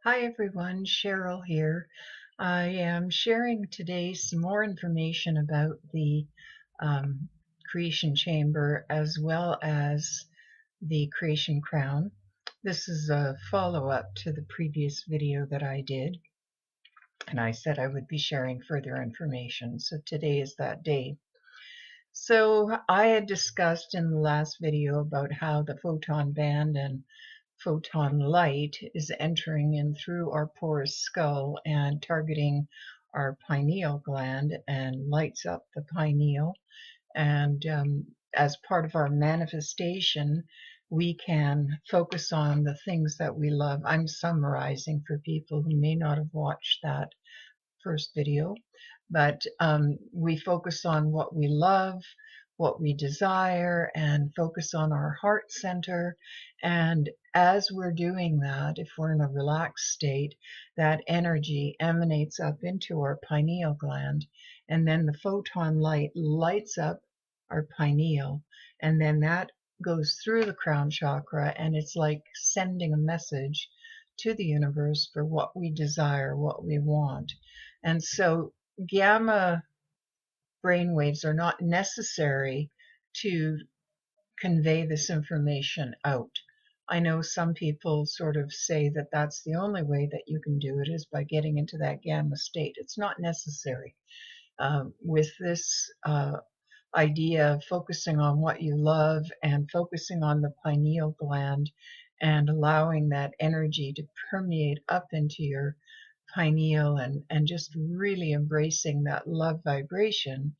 Hi everyone, Cheryl here. I am sharing today some more information about the creation chamber as well as the creation crown. This is a follow-up to the previous video that I did, and I said I would be sharing further information, so today is that day. So I had discussed in the last video about how the photon band and photon light is entering in through our porous skull and targeting our pineal gland and lights up the pineal. And as part of our manifestation, we can focus on the things that we love. I'm summarizing for people who may not have watched that first video, but we focus on what we love, what we desire, and focus on our heart center. And as we're doing that, if we're in a relaxed state, that energy emanates up into our pineal gland, and then the photon light lights up our pineal, and then that goes through the crown chakra, and it's like sending a message to the universe for what we desire, what we want. And so gamma brainwaves are not necessary to convey this information out. I know some people sort of say that that's the only way that you can do it is by getting into that gamma state. It's not necessary. With this idea of focusing on what you love and focusing on the pineal gland and allowing that energy to permeate up into your pineal and just really embracing that love vibration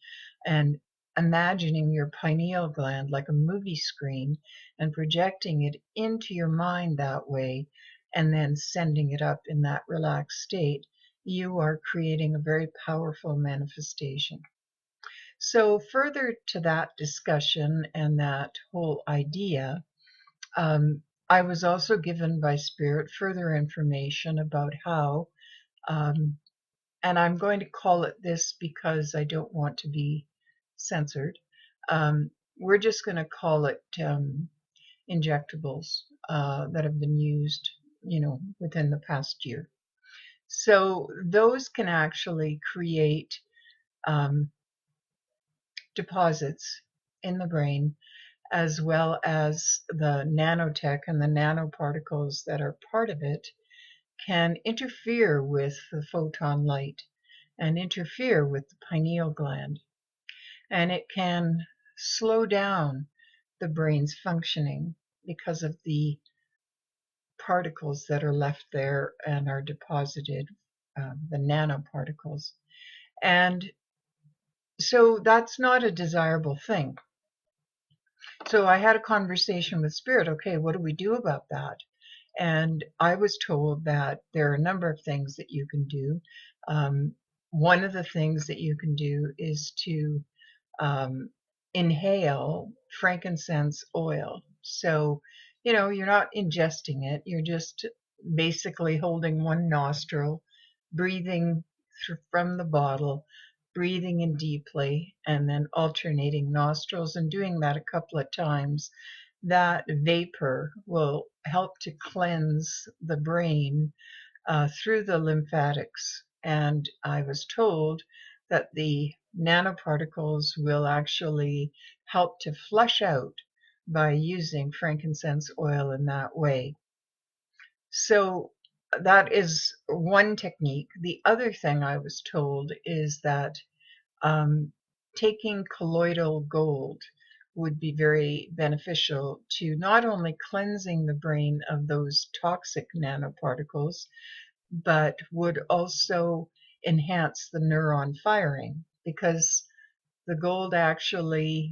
and imagining your pineal gland like a movie screen and projecting it into your mind that way and then sending it up in that relaxed state, you are creating a very powerful manifestation. So further to that discussion and that whole idea, I was also given by Spirit further information about how and I'm going to call it this because I don't want to be censored. We're just going to call it injectables that have been used, within the past year. So those can actually create deposits in the brain, as well as the nanotech and the nanoparticles that are part of it can interfere with the photon light and interfere with the pineal gland. And it can slow down the brain's functioning because of the particles that are left there and are deposited, the nanoparticles. And so that's not a desirable thing. So I had a conversation with Spirit. Okay, what do we do about that? And I was told that there are a number of things that you can do. One of the things that you can do is to inhale frankincense oil. So, you're not ingesting it, you're just basically holding one nostril, breathing from the bottle, breathing in deeply, and then alternating nostrils and doing that a couple of times. That vapor will help to cleanse the brain through the lymphatics. And I was told that the nanoparticles will actually help to flush out by using frankincense oil in that way. So that is one technique. The other thing I was told is that taking colloidal gold would be very beneficial to not only cleansing the brain of those toxic nanoparticles, but would also enhance the neuron firing because the gold actually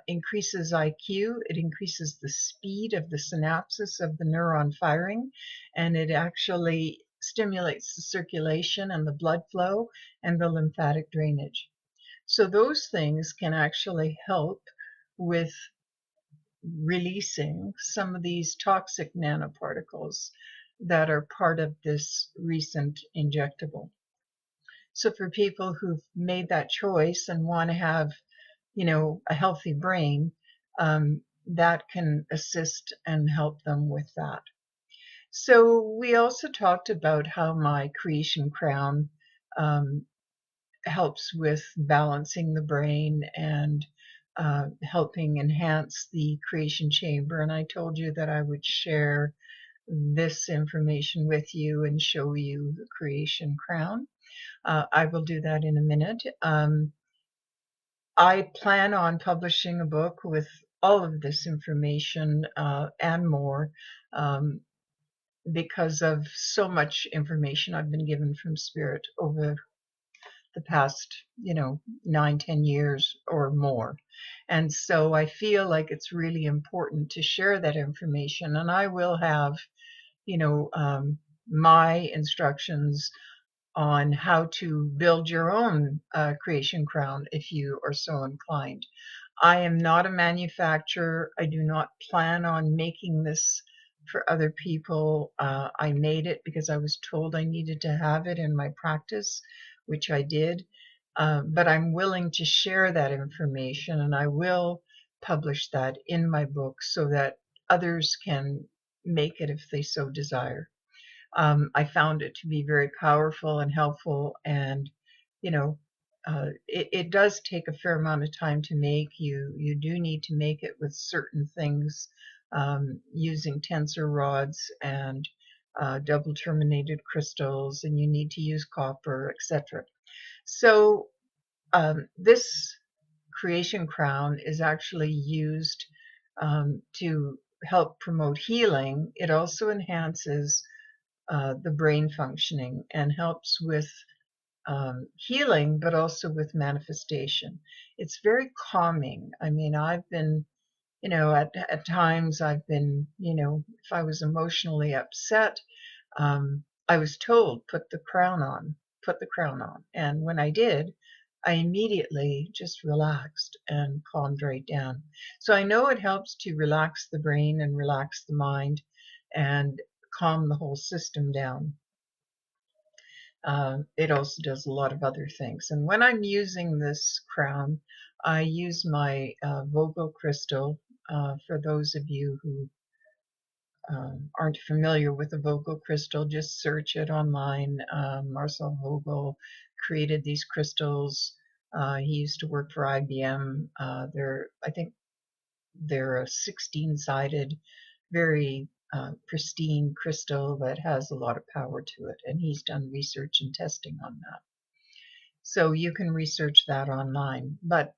increases IQ, it increases the speed of the synapses of the neuron firing, and it actually stimulates the circulation and the blood flow and the lymphatic drainage. So those things can actually help with releasing some of these toxic nanoparticles that are part of this recent injectable. So for people who've made that choice and want to have, a healthy brain, that can assist and help them with that. So we also talked about how my creation crown um, helps with balancing the brain and helping enhance the creation chamber. And I told you that I would share this information with you and show you the creation crown. I will do that in a minute. I plan on publishing a book with all of this information and more um, because of so much information I've been given from Spirit over the past, 9, 10 years or more. And so I feel like it's really important to share that information. And I will have, you know, um, my instructions on how to build your own creation crown if you are so inclined. I am not a manufacturer. I do not plan on making this for other people. I made it because I was told I needed to have it in my practice, which I did. But I'm willing to share that information, and I will publish that in my book so that others can make it if they so desire. I found it to be very powerful and helpful, and you know, it does take a fair amount of time to make. You do need to make it with certain things, using tensor rods and double terminated crystals, and you need to use copper, etc. So this creation crown is actually used to help promote healing. It also enhances the brain functioning and helps with healing, but also with manifestation. It's very calming. I mean, I've been, at times I've been, if I was emotionally upset, I was told, put the crown on. And when I did, I immediately just relaxed and calmed right down. So I know it helps to relax the brain and relax the mind and calm the whole system down. It also does a lot of other things. And when I'm using this crown, I use my Vogel crystal. For those of you who aren't familiar with the Vogel crystal, just search it online. Marcel Vogel created these crystals. He used to work for IBM. I think they're a 16-sided, very pristine crystal that has a lot of power to it, and he's done research and testing on that. So you can research that online. But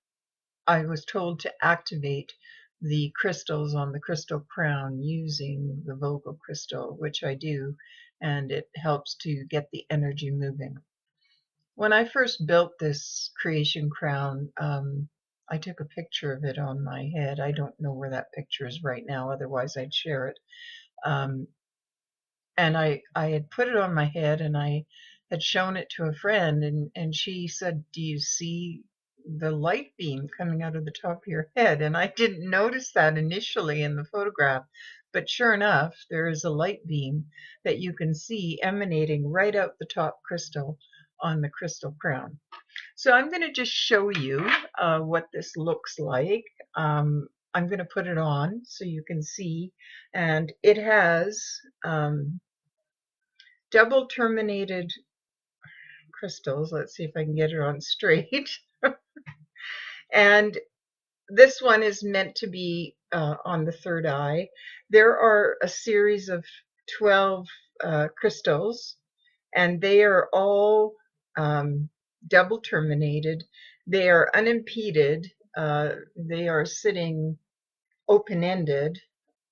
I was told to activate the crystals on the crystal crown using the Vogel crystal, which I do, and it helps to get the energy moving. When I first built this creation crown, I took a picture of it on my head. I don't know where that picture is right now, otherwise I'd share it. Um, and I had put it on my head, and I had shown it to a friend, and she said, "Do you see the light beam coming out of the top of your head?" And I didn't notice that initially in the photograph, but sure enough, there is a light beam that you can see emanating right out the top crystal on the crystal crown. So I'm going to just show you what this looks like. I'm going to put it on so you can see, and it has double terminated crystals. Let's see if I can get it on straight. And this one is meant to be on the third eye. There are a series of 12 crystals, and they are all double terminated. They are unimpeded. They are sitting open-ended.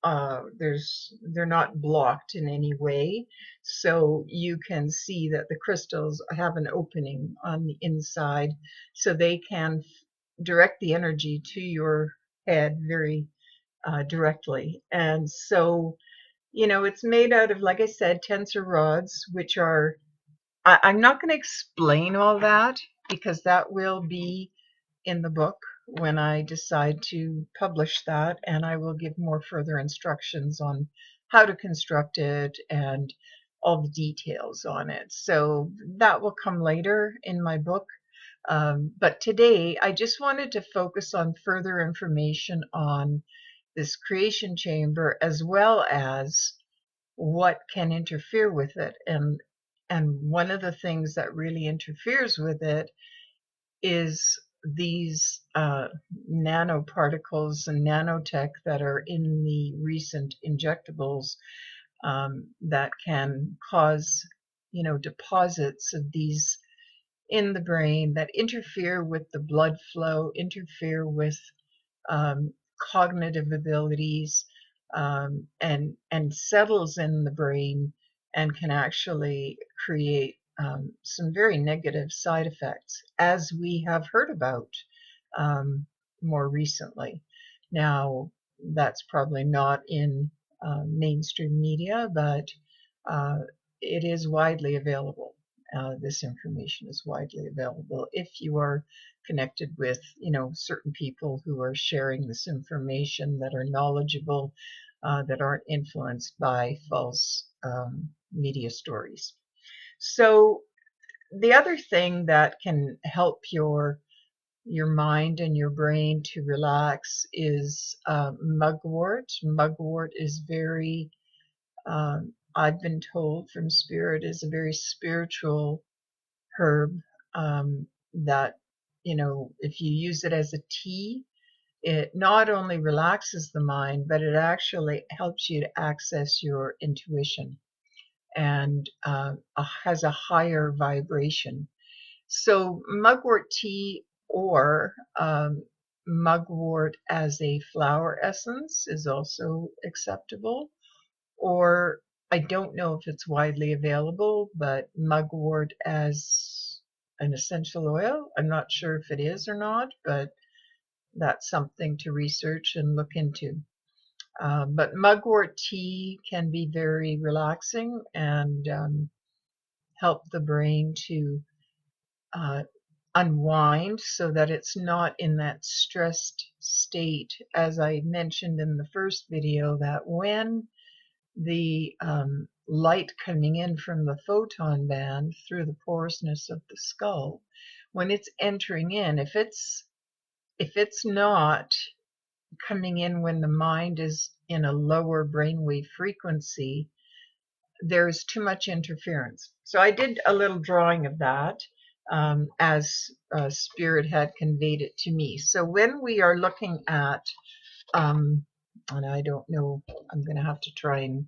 They're not blocked in any way, so you can see that the crystals have an opening on the inside, so they can direct the energy to your head very directly. And so, it's made out of, like I said, tensor rods, which are, I'm not going to explain all that because that will be in the book when I decide to publish that, and I will give more further instructions on how to construct it and all the details on it. So that will come later in my book. But today I just wanted to focus on further information on this creation chamber, as well as what can interfere with it. And one of the things that really interferes with it is these nanoparticles and nanotech that are in the recent injectables, that can cause, deposits of these in the brain that interfere with the blood flow, interfere with um, cognitive abilities, and settles in the brain and can actually create some very negative side effects, as we have heard about um, more recently. Now, that's probably not in mainstream media, but uh, it is widely available. This information is widely available if you are connected with, certain people who are sharing this information, that are knowledgeable, that aren't influenced by false media stories. So the other thing that can help your mind and your brain to relax is mugwort. Mugwort is very, I've been told from spirit, is a very spiritual herb, that, if you use it as a tea, it not only relaxes the mind, but it actually helps you to access your intuition, and has a higher vibration. So mugwort tea, or mugwort as a flower essence, is also acceptable. Or I don't know if it's widely available, but mugwort as an essential oil, I'm not sure if it is or not, but that's something to research and look into. But mugwort tea can be very relaxing and help the brain to uh, unwind, so that it's not in that stressed state. As I mentioned in the first video, that when the light coming in from the photon band through the porousness of the skull, when it's entering in, if it's not coming in when the mind is in a lower brainwave frequency, there's too much interference. So I did a little drawing of that, as Spirit had conveyed it to me. So when we are looking at, and I don't know, I'm going to have to try and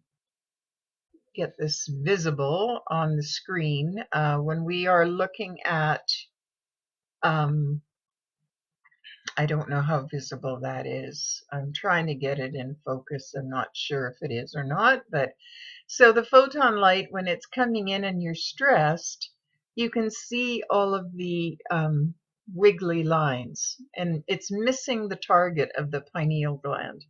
get this visible on the screen. When we are looking at, I don't know how visible that is. I'm trying to get it in focus. I'm not sure if it is or not, but so the photon light, when it's coming in and you're stressed, you can see all of the wiggly lines, and it's missing the target of the pineal gland.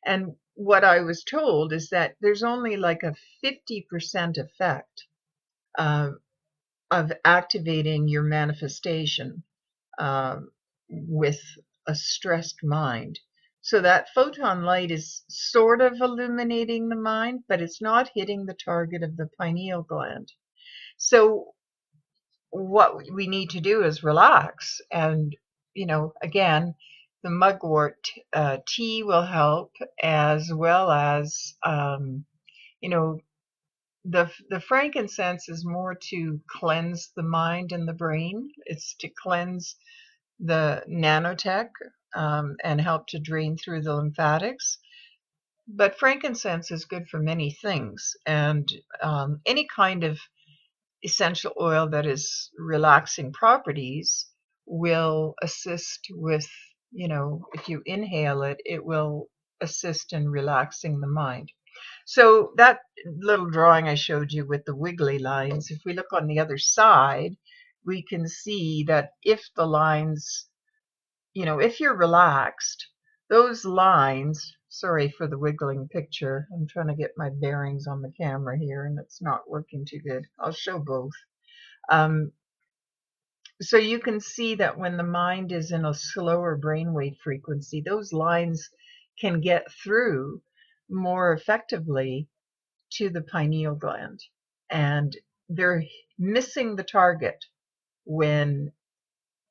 And what I was told is that there's only like a 50% effect uh, of activating your manifestation uh, with a stressed mind. So that photon light is sort of illuminating the mind, but it's not hitting the target of the pineal gland. So what we need to do is relax. And, again, the mugwort tea will help, as well as, the frankincense is more to cleanse the mind and the brain. It's to cleanse the nanotech, and help to drain through the lymphatics. But frankincense is good for many things, and any kind of essential oil that is relaxing properties will assist with, if you inhale it, it will assist in relaxing the mind. So that little drawing I showed you with the wiggly lines, if we look on the other side, we can see that if the lines, if you're relaxed, those lines, sorry for the wiggling picture, I'm trying to get my bearings on the camera here and it's not working too good. I'll show both. So you can see that when the mind is in a slower brainwave frequency, those lines can get through more effectively to the pineal gland, and they're missing the target when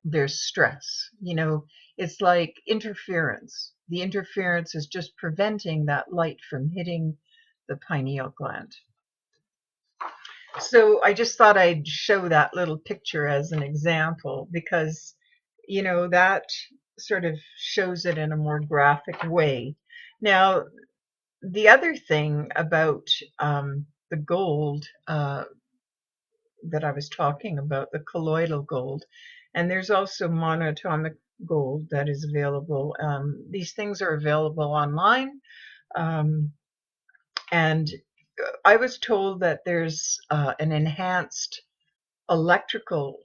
there's stress. It's like interference. The interference is just preventing that light from hitting the pineal gland. So I just thought I'd show that little picture as an example because, that sort of shows it in a more graphic way. Now, the other thing about the gold that I was talking about, the colloidal gold, and there's also monatomic gold that is available. These things are available online, and I was told that there's an enhanced electrical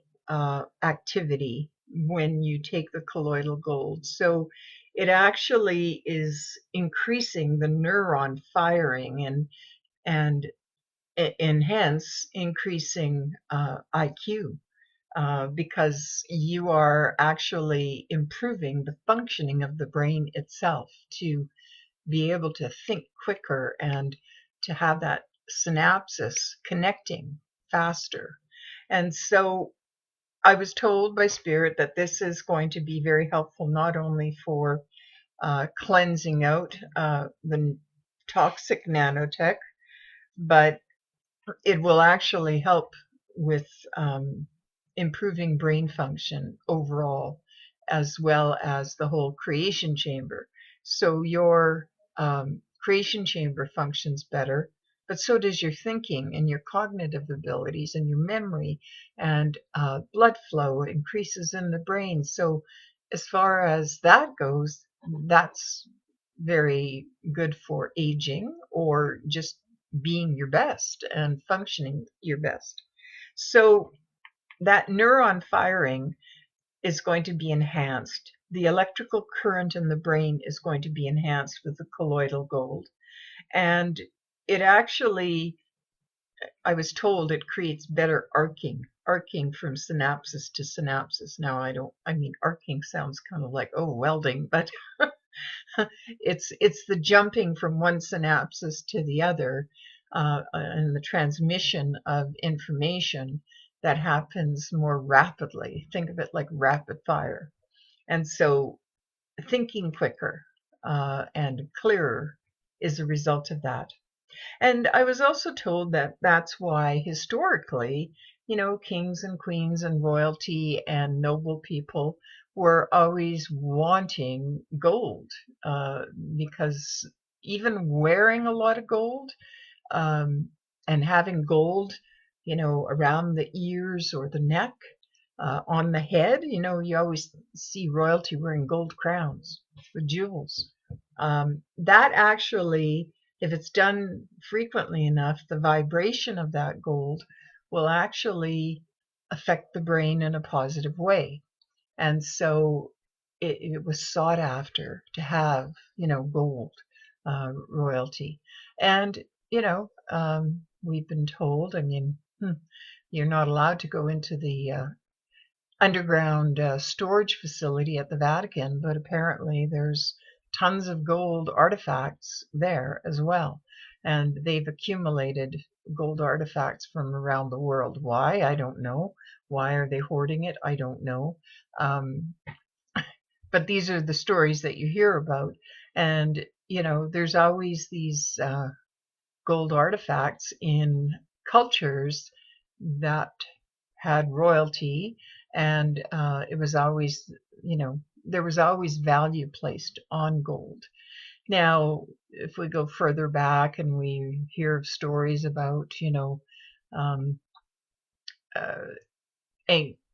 activity when you take the colloidal gold. So it actually is increasing the neuron firing and hence increasing IQ. Because you are actually improving the functioning of the brain itself to be able to think quicker and to have that synapses connecting faster. And so I was told by Spirit that this is going to be very helpful not only for cleansing out the toxic nanotech, but it will actually help with improving brain function overall, as well as the whole creation chamber. So your creation chamber functions better, but so does your thinking and your cognitive abilities and your memory, and blood flow increases in the brain. So as far as that goes, that's very good for aging or just being your best and functioning your best. So that neuron firing is going to be enhanced. The electrical current in the brain is going to be enhanced with the colloidal gold. And it actually, I was told, it creates better arcing from synapses to synapses. Now, arcing sounds kind of like, oh, welding, but it's the jumping from one synapses to the other, and the transmission of information that happens more rapidly. Think of it like rapid fire. And so thinking quicker and clearer is a result of that. And I was also told that that's why historically, kings and queens and royalty and noble people were always wanting gold, because even wearing a lot of gold, and having gold, around the ears or the neck, on the head, you always see royalty wearing gold crowns with jewels. That actually, if it's done frequently enough, the vibration of that gold will actually affect the brain in a positive way. And so it was sought after to have, gold royalty. And, we've been told, you're not allowed to go into the underground storage facility at the Vatican, but apparently there's tons of gold artifacts there as well. And they've accumulated gold artifacts from around the world. Why? I don't know. Why are they hoarding it? I don't know. But these are the stories that you hear about. And, there's always these gold artifacts in cultures that had royalty, and it was always, there was always value placed on gold. Now, if we go further back and we hear of stories about, um,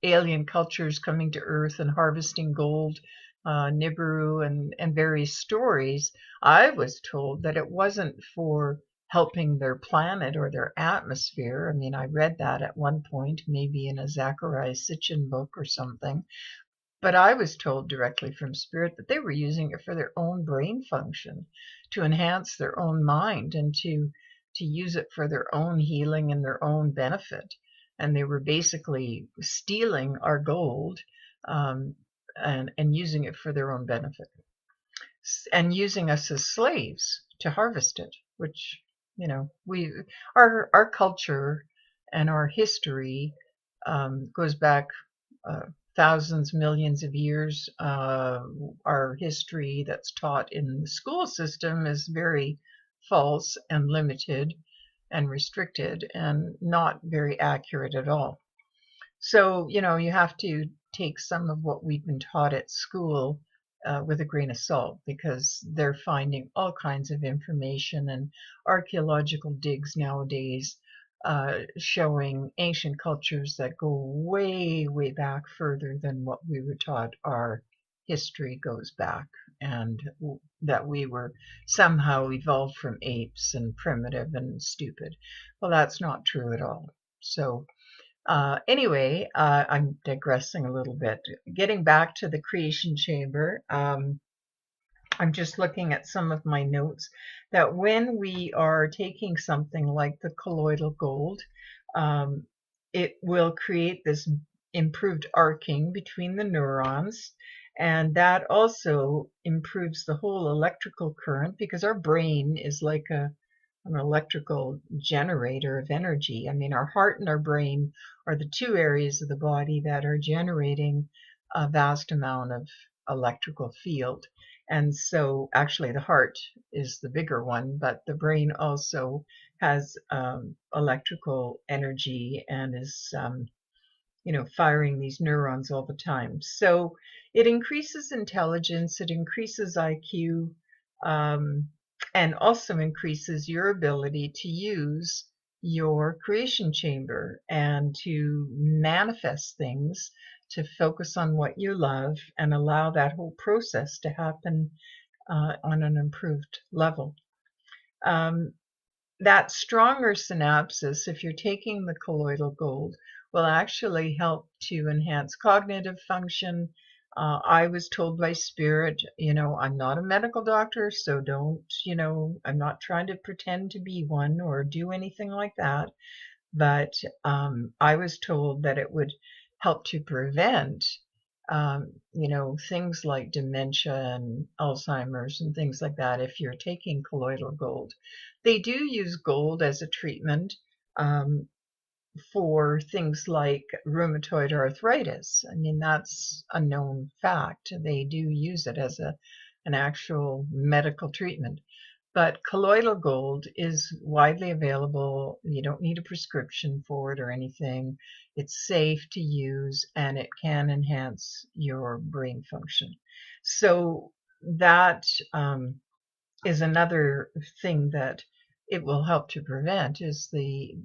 alien cultures coming to Earth and harvesting gold, Nibiru and various stories, I was told that it wasn't for helping their planet or their atmosphere. I read that at one point, maybe in a Zecharia Sitchin book or something. But I was told directly from Spirit that they were using it for their own brain function, to enhance their own mind, and to use it for their own healing and their own benefit. And they were basically stealing our gold, and using it for their own benefit, and using us as slaves to harvest it, which, we our culture and our history goes back thousands, millions of years. Our history that's taught in the school system is very false and limited and restricted and not very accurate at all. So, you have to take some of what we've been taught at school with a grain of salt, because they're finding all kinds of information and archaeological digs nowadays showing ancient cultures that go way, way back further than what we were taught our history goes back, and that we were somehow evolved from apes and primitive and stupid. Well, that's not true at all. So, anyway, I'm digressing a little bit. Getting back to the creation chamber, I'm just looking at some of my notes that when we are taking something like the colloidal gold, um, it will create this improved arcing between the neurons, and that also improves the whole electrical current, because our brain is like an electrical generator of energy. I mean, our heart and our brain are the two areas of the body that are generating a vast amount of electrical field. And so actually the heart is the bigger one, but the brain also has electrical energy and is, firing these neurons all the time. So it increases intelligence, it increases IQ, and also increases your ability to use your creation chamber and to manifest things, to focus on what you love and allow that whole process to happen on an improved level. That stronger synapses, if you're taking the colloidal gold, will actually help to enhance cognitive function. I was told by Spirit, I'm not a medical doctor, so don't, I'm not trying to pretend to be one or do anything like that. But I was told that it would help to prevent, things like dementia and Alzheimer's and things like that if you're taking colloidal gold. They do use gold as a treatment for things like rheumatoid arthritis. I mean, that's a known fact. They do use it as an actual medical treatment. But colloidal gold is widely available. You don't need a prescription for it or anything. It's safe to use and it can enhance your brain function. So that is another thing that it will help to prevent, is the,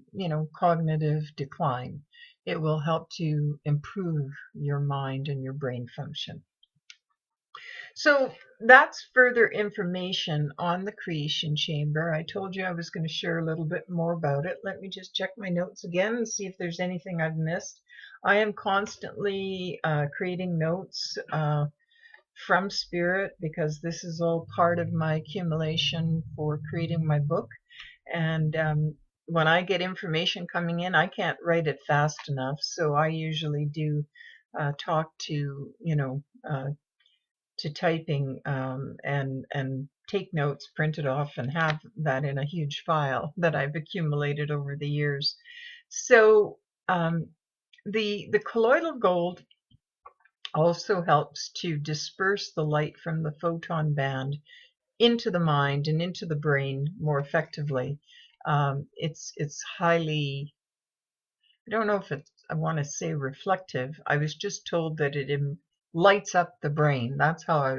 cognitive decline. It will help to improve your mind and your brain function. So that's further information on the creation chamber. I told you I was going to share a little bit more about it. Let me just check my notes again and see if there's anything I've missed. I am constantly creating notes from Spirit, because this is all part of my accumulation for creating my book. And when I get information coming in, I can't write it fast enough, so I usually do talk to, to typing and take notes, print it off, and have that in a huge file that I've accumulated over the years. So the colloidal gold also helps to disperse the light from the photon band into the mind and into the brain more effectively. It's highly, I don't know if I want to say reflective. I was just told that it lights up the brain. That's how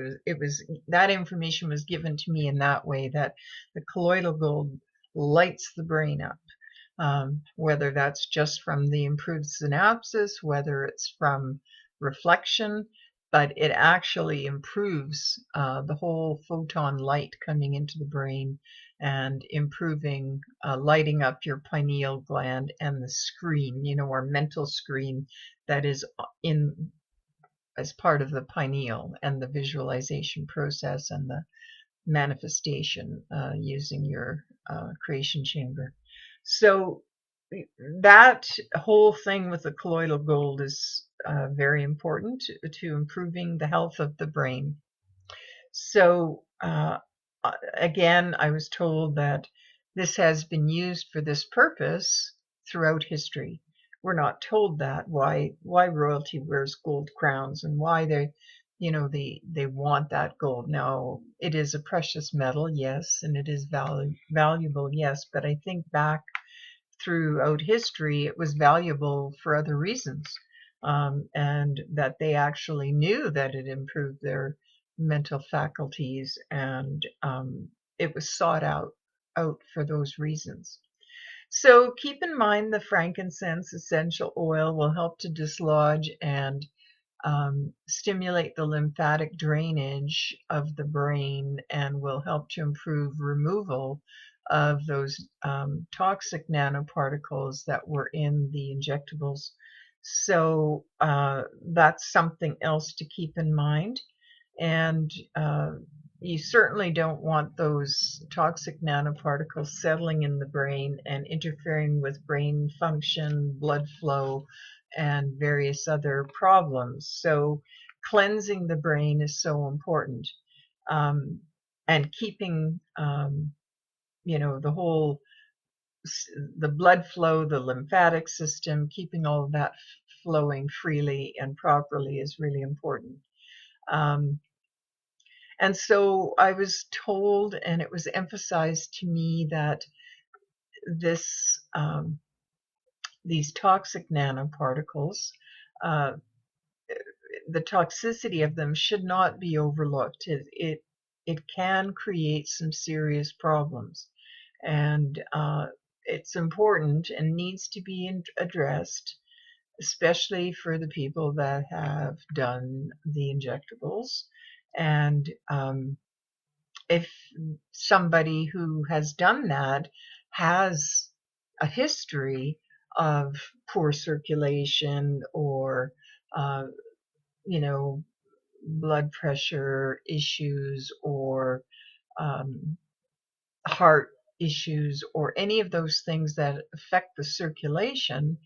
that information was given to me in that way, that the colloidal gold lights the brain up. Whether that's just from the improved synapses, whether it's from reflection, but it actually improves the whole photon light coming into the brain and improving, lighting up your pineal gland and the screen, our mental screen that is in as part of the pineal, and the visualization process and the manifestation using your creation chamber. So that whole thing with the colloidal gold is very important to improving the health of the brain. So again, I was told that this has been used for this purpose throughout history. We're not told that, why royalty wears gold crowns and why they want that gold. Now, it is a precious metal, yes, and it is valuable, yes, but I think back throughout history, it was valuable for other reasons, and that they actually knew that it improved their mental faculties, and it was sought out for those reasons. So keep in mind the frankincense essential oil will help to dislodge and stimulate the lymphatic drainage of the brain and will help to improve removal of those toxic nanoparticles that were in the injectables. So that's something else to keep in mind. And you certainly don't want those toxic nanoparticles settling in the brain and interfering with brain function, blood flow, and various other problems. So cleansing the brain is so important. And keeping, the whole, the blood flow, the lymphatic system, keeping all of that flowing freely and properly is really important. And so I was told, and it was emphasized to me, that this these toxic nanoparticles, uh, the toxicity of them should not be overlooked. It can create some serious problems, and it's important and needs to be addressed, especially for the people that have done the injectables. And if somebody who has done that has a history of poor circulation or, uh, you know, blood pressure issues or um, heart issues or any of those things that affect the circulation,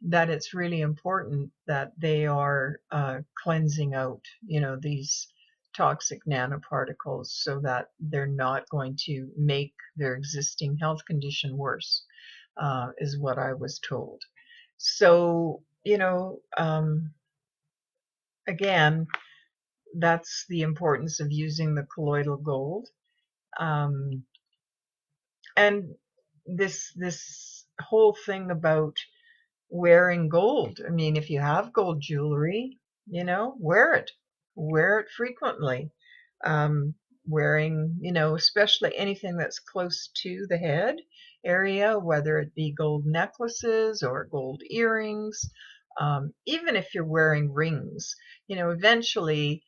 that it's really important that they are cleansing out, these toxic nanoparticles so that they're not going to make their existing health condition worse, is what I was told. So, again, that's the importance of using the colloidal gold. Um, and this whole thing about wearing gold. I mean, if you have gold jewelry, wear it. Wear it frequently. Wearing, especially anything that's close to the head area, whether it be gold necklaces or gold earrings, even if you're wearing rings, eventually,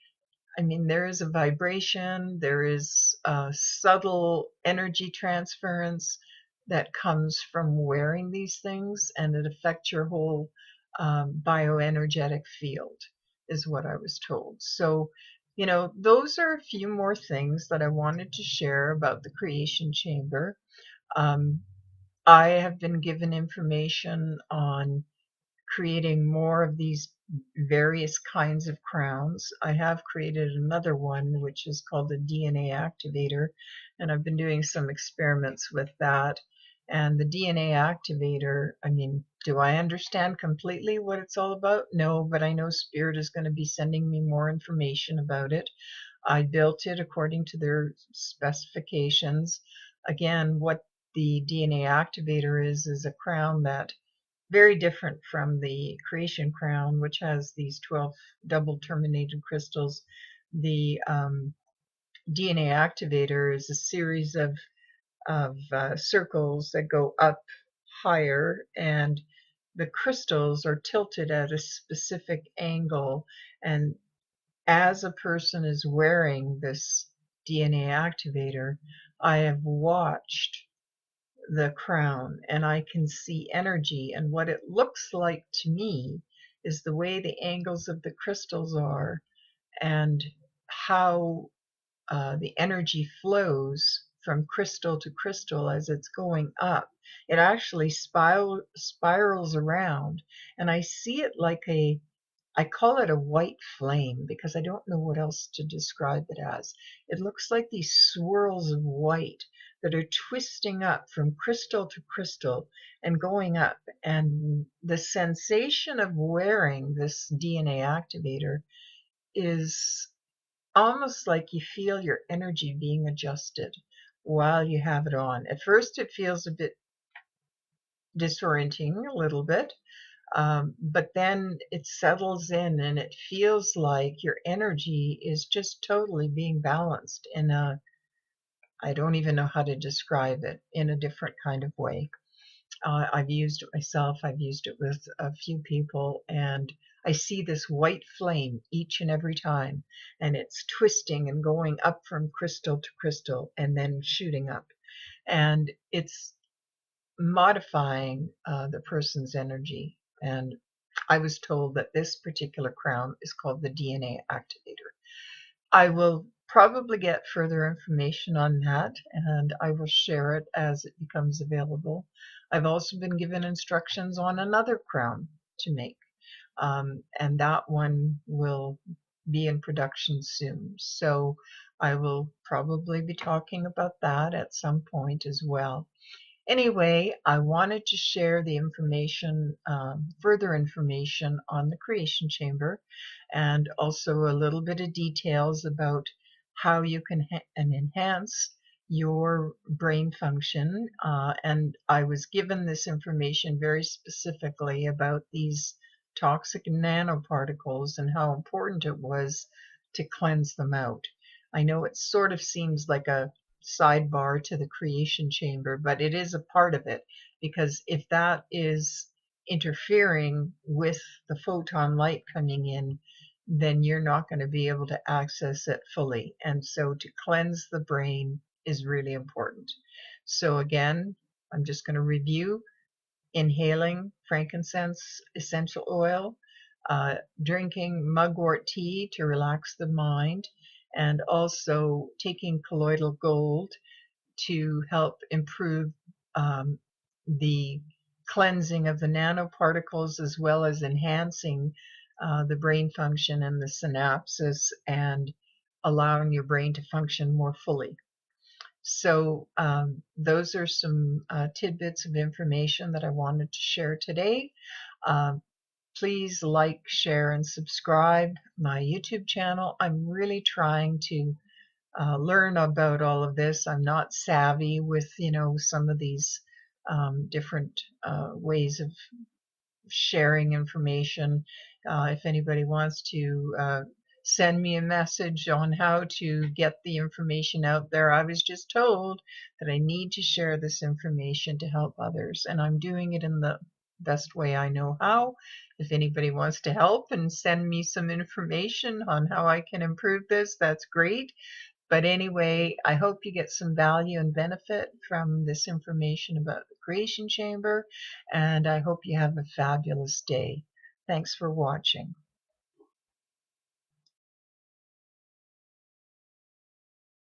I mean, there is a vibration, there is a subtle energy transference that comes from wearing these things, and it affects your whole bioenergetic field, is what I was told. So, those are a few more things that I wanted to share about the creation chamber. Um, I have been given information on creating more of these various kinds of crowns. I have created another one, which is called the DNA activator, and I've been doing some experiments with that. And the DNA activator, I mean, do I understand completely what it's all about? No, but I know Spirit is going to be sending me more information about it. I built it according to their specifications. Again, what the DNA activator is a crown that very different from the creation crown, which has these 12 double terminated crystals. The DNA activator is a series of circles that go up higher, and the crystals are tilted at a specific angle. And as a person is wearing this DNA activator, I have watched the crown and I can see energy, and what it looks like to me is the way the angles of the crystals are and how the energy flows from crystal to crystal as it's going up. It actually spirals around, and I see it like I call it a white flame because I don't know what else to describe it as. It looks like these swirls of white that are twisting up from crystal to crystal and going up. And the sensation of wearing this DNA activator is almost like you feel your energy being adjusted while you have it on. At first, it feels a bit disorienting, a little bit, but then it settles in and it feels like your energy is just totally being balanced in a, I don't even know how to describe it, in a different kind of way. I've used it myself, I've used it with a few people, and I see this white flame each and every time, and it's twisting and going up from crystal to crystal and then shooting up. And it's modifying the person's energy. And I was told that this particular crown is called the DNA activator. I will probably get further information on that, and I will share it as it becomes available. I've also been given instructions on another crown to make, and that one will be in production soon. So I will probably be talking about that at some point as well. Anyway, I wanted to share the information, further information on the Creation Chamber, and also a little bit of details about how you can enhance your brain function. And I was given this information very specifically about these toxic nanoparticles and how important it was to cleanse them out. I know it sort of seems like a sidebar to the Creation Chamber, but it is a part of it, because if that is interfering with the photon light coming in, then you're not going to be able to access it fully. And so to cleanse the brain is really important. So again, I'm just going to review: inhaling frankincense essential oil, drinking mugwort tea to relax the mind, and also taking colloidal gold to help improve the cleansing of the nanoparticles, as well as enhancing the brain function and the synapses and allowing your brain to function more fully. So those are some tidbits of information that I wanted to share today. Please like, share, and subscribe my YouTube channel. I'm really trying to learn about all of this. I'm not savvy with, some of these different ways of sharing information. If anybody wants to send me a message on how to get the information out there, I was just told that I need to share this information to help others, and I'm doing it in the best way I know how. If anybody wants to help and send me some information on how I can improve this, that's great. But anyway, I hope you get some value and benefit from this information about the Creation Chamber, and I hope you have a fabulous day. Thanks for watching.